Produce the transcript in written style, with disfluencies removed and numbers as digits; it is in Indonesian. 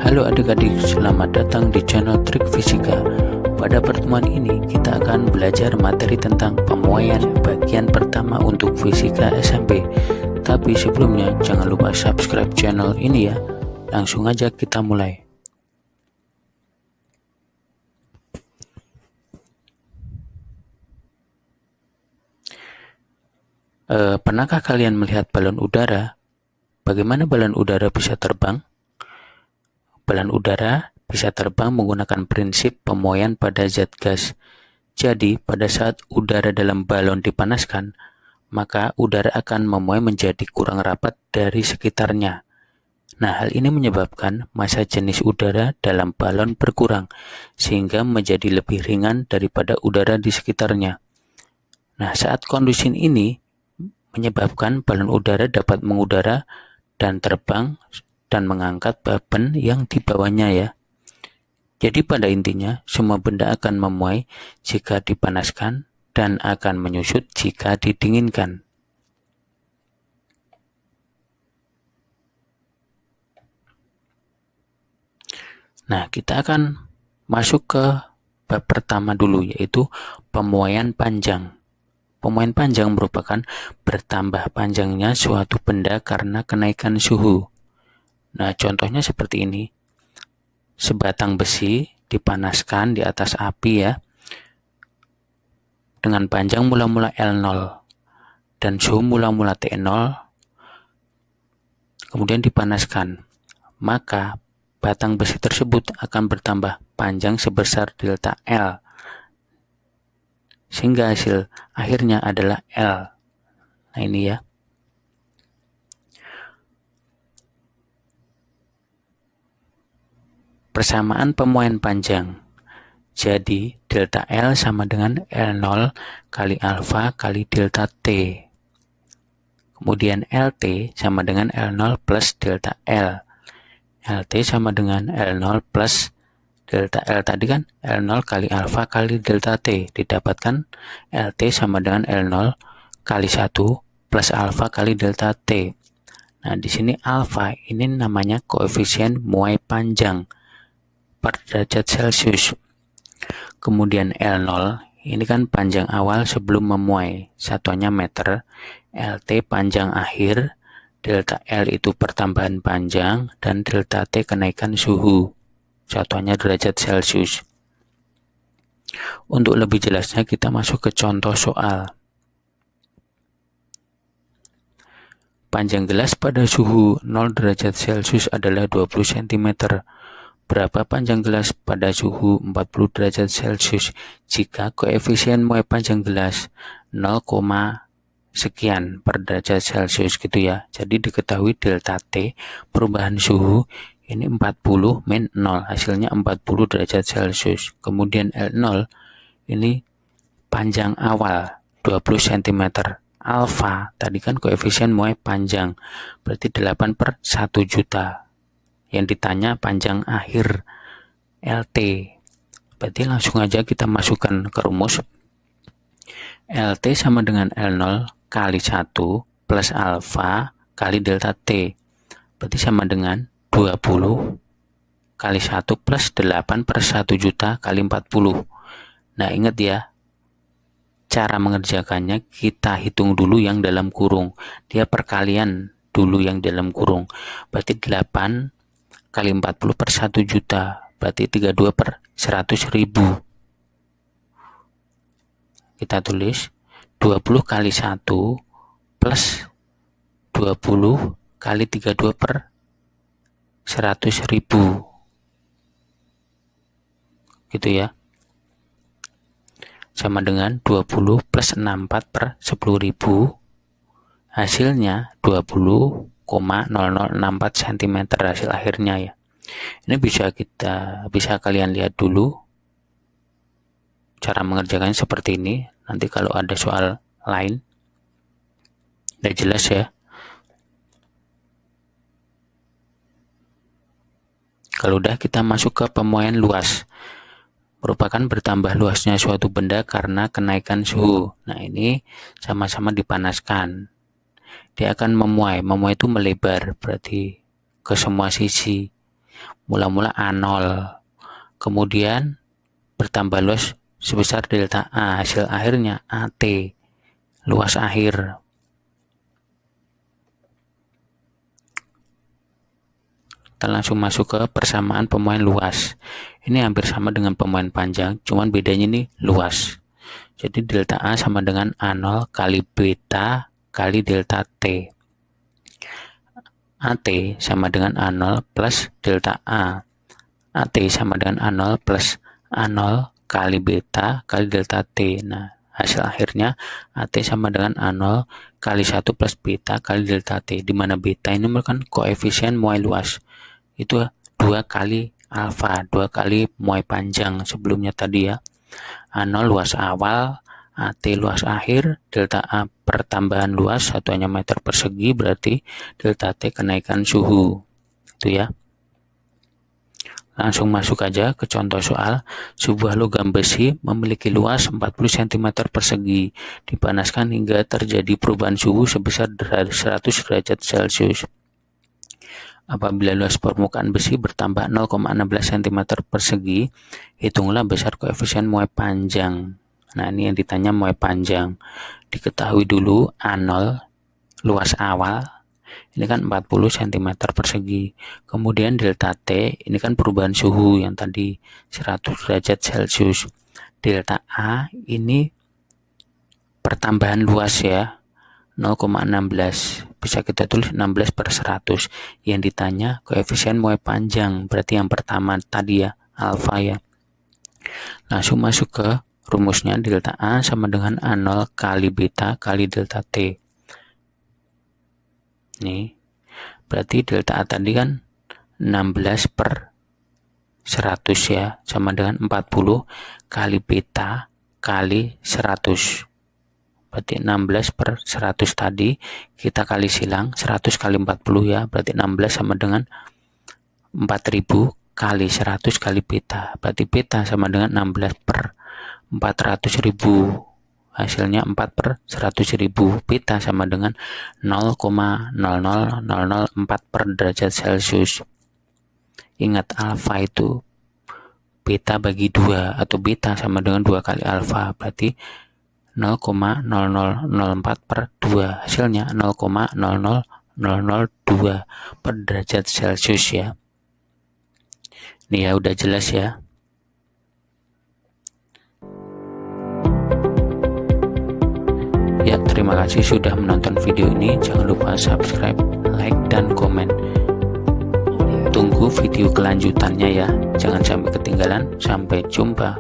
Halo adik-adik, selamat datang di channel Trik Fisika. Pada pertemuan ini kita akan belajar materi tentang pemuaian bagian pertama untuk fisika SMP. Tapi sebelumnya jangan lupa subscribe channel ini ya. Langsung aja kita mulai. Pernahkah kalian melihat balon udara? Bagaimana balon udara bisa terbang? Balon udara bisa terbang menggunakan prinsip pemuaian pada zat gas. Jadi, pada saat udara dalam balon dipanaskan, maka udara akan memuai menjadi kurang rapat dari sekitarnya. Nah, hal ini menyebabkan massa jenis udara dalam balon berkurang, sehingga menjadi lebih ringan daripada udara di sekitarnya. Nah, saat kondisi ini menyebabkan balon udara dapat mengudara dan terbang dan mengangkat beban yang dibawanya ya. Jadi pada intinya, semua benda akan memuai jika dipanaskan dan akan menyusut jika didinginkan. Nah, kita akan masuk ke bab pertama dulu, yaitu pemuaian panjang. Pemuaian panjang merupakan bertambah panjangnya suatu benda karena kenaikan suhu. Nah, contohnya seperti ini. Sebatang besi dipanaskan di atas api ya, dengan panjang mula-mula L0 dan suhu mula-mula T0, kemudian dipanaskan. Maka batang besi tersebut akan bertambah panjang sebesar delta L, sehingga hasil akhirnya adalah L. Nah ini ya. Persamaan pemuaian panjang. Jadi delta L sama dengan L0 kali alfa kali delta T. Kemudian LT sama dengan L0 plus delta L. LT sama dengan L0 plus delta L tadi kan L0 kali alfa kali delta T. Didapatkan LT sama dengan L0 kali 1 plus alfa kali delta T. Nah, di sini alfa ini namanya koefisien muai panjang per derajat Celcius. Kemudian L0 ini kan panjang awal sebelum memuai, satuannya meter. LT panjang akhir, delta L itu pertambahan panjang, dan delta T kenaikan suhu, satuannya derajat Celcius. Untuk lebih jelasnya kita masuk ke contoh soal. Panjang gelas pada suhu 0 derajat Celcius adalah 20 cm. Berapa panjang gelas pada suhu 40 derajat Celcius jika koefisien muai panjang gelas 0, sekian per derajat Celcius gitu ya. Jadi diketahui delta T perubahan suhu ini 40 min 0, hasilnya 40 derajat Celcius. Kemudian L0 ini panjang awal 20 cm. Alfa tadi kan koefisien muai panjang, berarti 8 per 1 juta. Yang ditanya panjang akhir LT. Berarti langsung aja kita masukkan ke rumus. LT sama dengan L0 kali 1 plus alfa kali delta T. Berarti sama dengan 20 kali 1 plus 8 per 1 juta kali 40. Nah ingat ya, cara mengerjakannya kita hitung dulu yang dalam kurung. Dia perkalian dulu yang dalam kurung. Berarti 8 kali 40 per 1 juta, berarti 32 per 100 ribu. Kita tulis 20 kali 1 plus 20 kali 32 per 100 ribu. Gitu ya. Sama dengan 20 plus 64 per 10 ribu. Hasilnya 20,0064 cm hasil akhirnya ya. Ini bisa kalian lihat dulu cara mengerjakannya seperti ini. Nanti kalau ada soal lain udah jelas ya. Kalau udah, kita masuk ke pemuaian luas. Merupakan bertambah luasnya suatu benda karena kenaikan suhu. Nah ini sama-sama dipanaskan. Dia akan memuai itu melebar, berarti ke semua sisi. mula-mula A0, kemudian bertambah luas sebesar delta A, hasil akhirnya AT, luas akhir. Kita langsung masuk ke persamaan pemohon luas. Ini hampir sama dengan pemohon panjang, cuman bedanya ini luas. Jadi delta A sama dengan A0 kali beta kali delta T. AT sama dengan A0 plus delta A. AT sama dengan A0 plus A0 kali beta kali delta T. Nah, hasil akhirnya AT sama dengan A0 kali 1 plus beta kali delta T, di mana beta ini merupakan koefisien muai luas. Itu 2 kali alfa, 2 kali muai panjang sebelumnya tadi ya. A0 luas awal, AT luas akhir, delta A pertambahan luas satuannya meter persegi, berarti delta T kenaikan suhu. Itu ya. Langsung masuk aja ke contoh soal. Sebuah logam besi memiliki luas 40 cm persegi, dipanaskan hingga terjadi perubahan suhu sebesar 100 derajat Celcius. Apabila luas permukaan besi bertambah 0,16 cm persegi, hitunglah besar koefisien muai panjang. Nah, ini yang ditanya muai panjang. Diketahui dulu A0 luas awal, ini kan 40 cm persegi. Kemudian delta T, ini kan perubahan suhu yang tadi 100 derajat Celcius. Delta A ini pertambahan luas ya, 0,16. Bisa kita tulis 16/100. Yang ditanya koefisien muai panjang, berarti yang pertama tadi ya, alfa ya. Langsung masuk ke rumusnya, delta A sama dengan A0 kali beta kali delta T. Nih, berarti delta A tadi kan 16/100 ya, sama dengan 40 kali beta kali 100. Berarti 16/100 tadi kita kali silang, 100 kali 40 ya, berarti 16 sama dengan 4000 kali 100 kali beta. Berarti beta sama dengan 16/400.000. Hasilnya 4/100.000. Beta sama dengan 0,00004 per derajat Celcius. Ingat, alfa itu beta bagi 2, atau beta sama dengan 2 kali alfa, berarti 0,0004 per 2. Hasilnya 0,00002 per derajat Celcius ya. Ini ya udah jelas ya. Ya, terima kasih sudah menonton video ini. Jangan lupa subscribe, like, dan komen. Tunggu video kelanjutannya ya. Jangan sampai ketinggalan. Sampai jumpa.